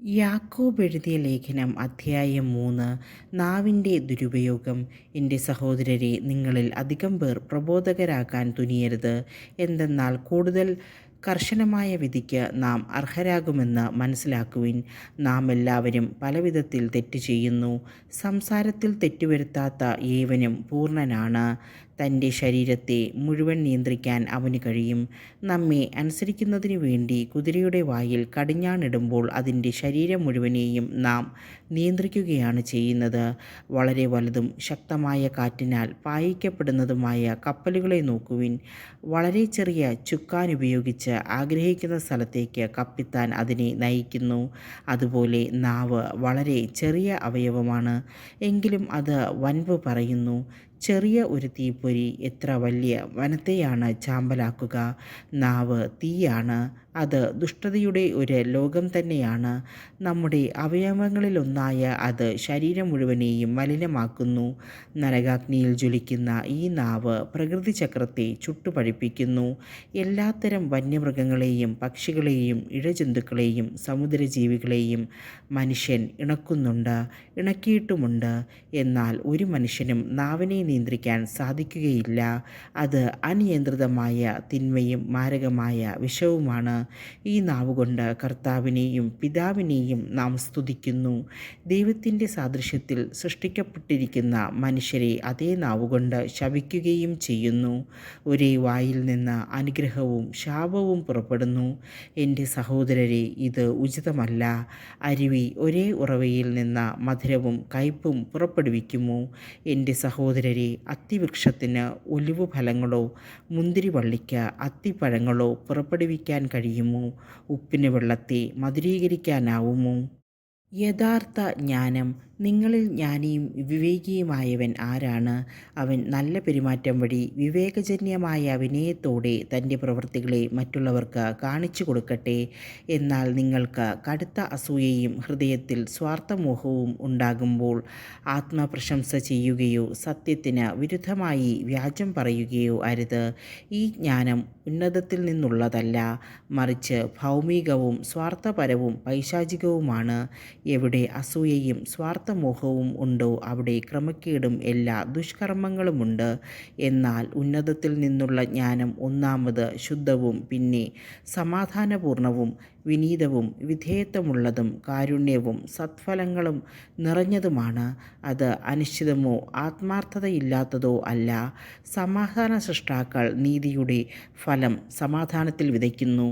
യാക്കോബ് എഴുതിയ ലേഖനം അധ്യായം 3. നാവിൻ്റെ ദുരുപയോഗം. എൻ്റെ സഹോദരരെ, നിങ്ങളിൽ അധികം പേർ പ്രബോധകരാകാൻ തുനിയരുത്. എന്തെന്നാൽ കൂടുതൽ കർശനമായ വിധിക്ക് നാം അർഹരാകുമെന്ന് മനസ്സിലാക്കുവിൻ. നാം എല്ലാവരും പലവിധത്തിൽ തെറ്റ് ചെയ്യുന്നു. സംസാരത്തിൽ തെറ്റുവരുത്താത്ത ഏവനും പൂർണ്ണനാണ്. തൻ്റെ ശരീരത്തെ മുഴുവൻ നിയന്ത്രിക്കാൻ അവന് കഴിയും. നമ്മെ അനുസരിക്കുന്നതിനു വേണ്ടി കുതിരയുടെ വായിൽ കടിഞ്ഞാണിടുമ്പോൾ അതിൻ്റെ ശരീരം മുഴുവനെയും നാം നിയന്ത്രിക്കുകയാണ് ചെയ്യുന്നത്. വളരെ വലുതും ശക്തമായ കാറ്റിനാൽ പായിക്കപ്പെടുന്നതുമായ കപ്പലുകളെ നോക്കുവിൻ. വളരെ ചെറിയ ചുക്കാൻ ഉപയോഗിച്ച് ആഗ്രഹിക്കുന്ന സ്ഥലത്തേക്ക് കപ്പിത്താൻ അതിനെ നയിക്കുന്നു. അതുപോലെ നാവ് വളരെ ചെറിയ അവയവമാണ്, എങ്കിലും അത് വൻപ് പറയുന്നു. ചെറിയ ഒരു തീപ്പൊരി എത്ര വലിയ വനത്തെയാണ് ചാമ്പലാക്കുക. നാവ് തീയാണ്, അത് ദുഷ്ടതയുടെ ഒരു ലോകം തന്നെയാണ്. നമ്മുടെ അവയവങ്ങളിലൊന്നായ അത് ശരീരം മുഴുവനെയും മലിനമാക്കുന്നു. നരകാഗ്നിയിൽ ജ്വലിക്കുന്ന ഈ നാവ് പ്രകൃതിചക്രത്തെ ചുട്ടുപഴിപ്പിക്കുന്നു. എല്ലാത്തരം വന്യമൃഗങ്ങളെയും പക്ഷികളെയും ഇഴജന്തുക്കളെയും സമുദ്രജീവികളെയും മനുഷ്യൻ ഇണക്കിയിട്ടുമുണ്ട്. എന്നാൽ ഒരു മനുഷ്യനും നാവിനെ നിയന്ത്രിക്കാൻ സാധിക്കുകയില്ല. അത് അനിയന്ത്രിതമായ തിന്മയും മാരകമായ വിഷവുമാണ്. ഈ നാവുകൊണ്ട് കർത്താവിനെയും പിതാവിനെയും നാം സ്തുതിക്കുന്നു. ദൈവത്തിൻ്റെ സാദൃശ്യത്തിൽ സൃഷ്ടിക്കപ്പെട്ടിരിക്കുന്ന മനുഷ്യരെ അതേ നാവുകൊണ്ട് ശപിക്കുകയും ചെയ്യുന്നു. ഒരേ വായിൽ നിന്ന് അനുഗ്രഹവും ശാപവും പുറപ്പെടുന്നു. എൻ്റെ സഹോദരരെ, ഇത് ഉചിതമല്ല. അരുവി ഒരേ ഉറവയിൽ നിന്ന് മധുരവും കയ്പും പുറപ്പെടുവിക്കുമോ? എൻ്റെ സഹോദരരെ, അത്തിവൃക്ഷത്തിന് ഒലിവ് ഫലങ്ങളോ മുന്തിരിവള്ളിക്ക് അത്തിപ്പഴങ്ങളോ പുറപ്പെടുവിക്കാൻ കഴിയുമോ? ഉപ്പിന് വെള്ളത്തെ മധുരീകരിക്കാനാവുമോ? യഥാർത്ഥ ജ്ഞാനം. നിങ്ങളിൽ ജ്ഞാനിയും വിവേകിയുമായവൻ ആരാണ്? അവൻ നല്ല പെരുമാറ്റം വഴി വിവേകജന്യമായ വിനയത്തോടെ തൻ്റെ പ്രവൃത്തികളെ മറ്റുള്ളവർക്ക് കാണിച്ചു കൊടുക്കട്ടെ. എന്നാൽ നിങ്ങൾക്ക് കടുത്ത അസൂയയും ഹൃദയത്തിൽ സ്വാർത്ഥമോഹവും ഉണ്ടാകുമ്പോൾ ആത്മപ്രശംസ ചെയ്യുകയോ സത്യത്തിന് വിരുദ്ധമായി വ്യാജം പറയുകയോ അരുത്. ഈ ജ്ഞാനം ഉന്നതത്തിൽ നിന്നുള്ളതല്ല, മറിച്ച് ഭൗമികവും സ്വാർത്ഥപരവും പൈശാചികവുമാണ്. എവിടെ അസൂയയും സ്വാർത്ഥമോഹവും ഉണ്ടോ, അവിടെ ക്രമക്കേടും എല്ലാ ദുഷ്കർമ്മങ്ങളുമുണ്ട്. എന്നാൽ ഉന്നതത്തിൽ നിന്നുള്ള ജ്ഞാനം ഒന്നാമത് ശുദ്ധവും പിന്നെ സമാധാനപൂർണവും വിനീതവും വിധേയത്വമുള്ളതും കാരുണ്യവും സത്ഫലങ്ങളും നിറഞ്ഞതുമാണ്. അത് അനിശ്ചിതമോ ആത്മാർത്ഥതയില്ലാത്തതോ അല്ല. സമാധാന സൃഷ്ടാക്കൾ നീതിയുടെ ഫലം സമാധാനത്തിൽ വിതയ്ക്കുന്നു.